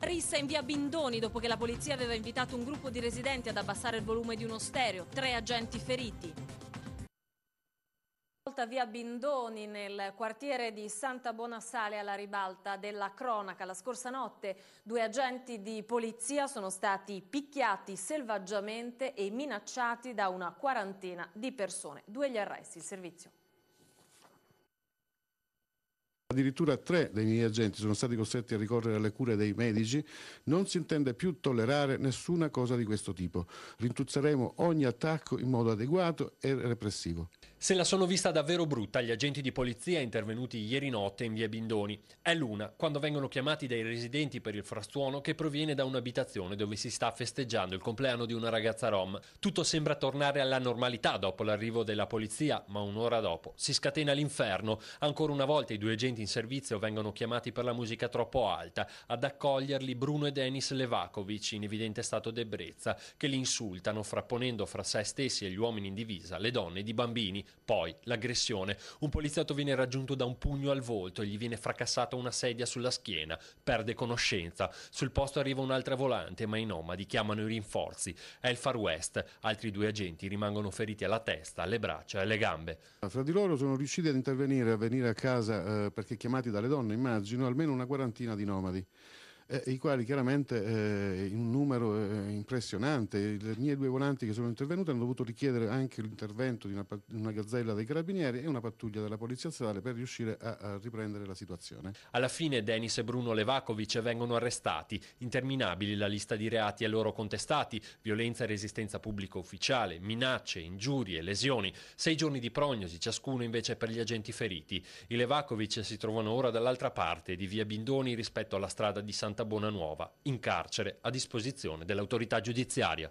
Rissa in via Bindoni dopo che la polizia aveva invitato un gruppo di residenti ad abbassare il volume di uno stereo. 3 agenti feriti. Via Bindoni nel quartiere di Santa Bonassale alla ribalta della cronaca. La scorsa notte 2 agenti di polizia sono stati picchiati selvaggiamente e minacciati da una quarantina di persone. 2 gli arresti, il servizio. Addirittura 3 dei miei agenti sono stati costretti a ricorrere alle cure dei medici. Non si intende più tollerare nessuna cosa di questo tipo. Rintuzzeremo ogni attacco in modo adeguato e repressivo. Se la sono vista davvero brutta gli agenti di polizia intervenuti ieri notte in via Bindoni. È l'una, quando vengono chiamati dai residenti per il frastuono che proviene da un'abitazione dove si sta festeggiando il compleanno di una ragazza rom. Tutto sembra tornare alla normalità dopo l'arrivo della polizia, ma un'ora dopo si scatena l'inferno. Ancora una volta i 2 agenti in servizio vengono chiamati per la musica troppo alta. Ad accoglierli Bruno e Denis Levakovic, in evidente stato d'ebbrezza, che li insultano, frapponendo fra se stessi e gli uomini in divisa, le donne ed i bambini. Poi l'aggressione. Un poliziotto viene raggiunto da un pugno al volto e gli viene fracassata una sedia sulla schiena. Perde conoscenza. Sul posto arriva un'altra volante, ma i nomadi chiamano i rinforzi. È il Far West. Altri 2 agenti rimangono feriti alla testa, alle braccia e alle gambe. Fra di loro sono riusciti ad intervenire, a venire a casa, perché chiamati dalle donne, immagino, almeno una quarantina di nomadi. I quali chiaramente in un numero impressionante. Le mie 2 volanti che sono intervenute hanno dovuto richiedere anche l'intervento di una gazzella dei carabinieri e una pattuglia della polizia stradale per riuscire a riprendere la situazione. Alla fine Denis e Bruno Levakovic vengono arrestati. Interminabili la lista di reati a loro contestati: violenza e resistenza pubblica ufficiale, minacce, ingiurie, lesioni. 6 giorni di prognosi ciascuno invece per gli agenti feriti. I Levakovic si trovano ora dall'altra parte di via Bindoni rispetto alla strada di Santa Bonanuova, in carcere a disposizione dell'autorità giudiziaria.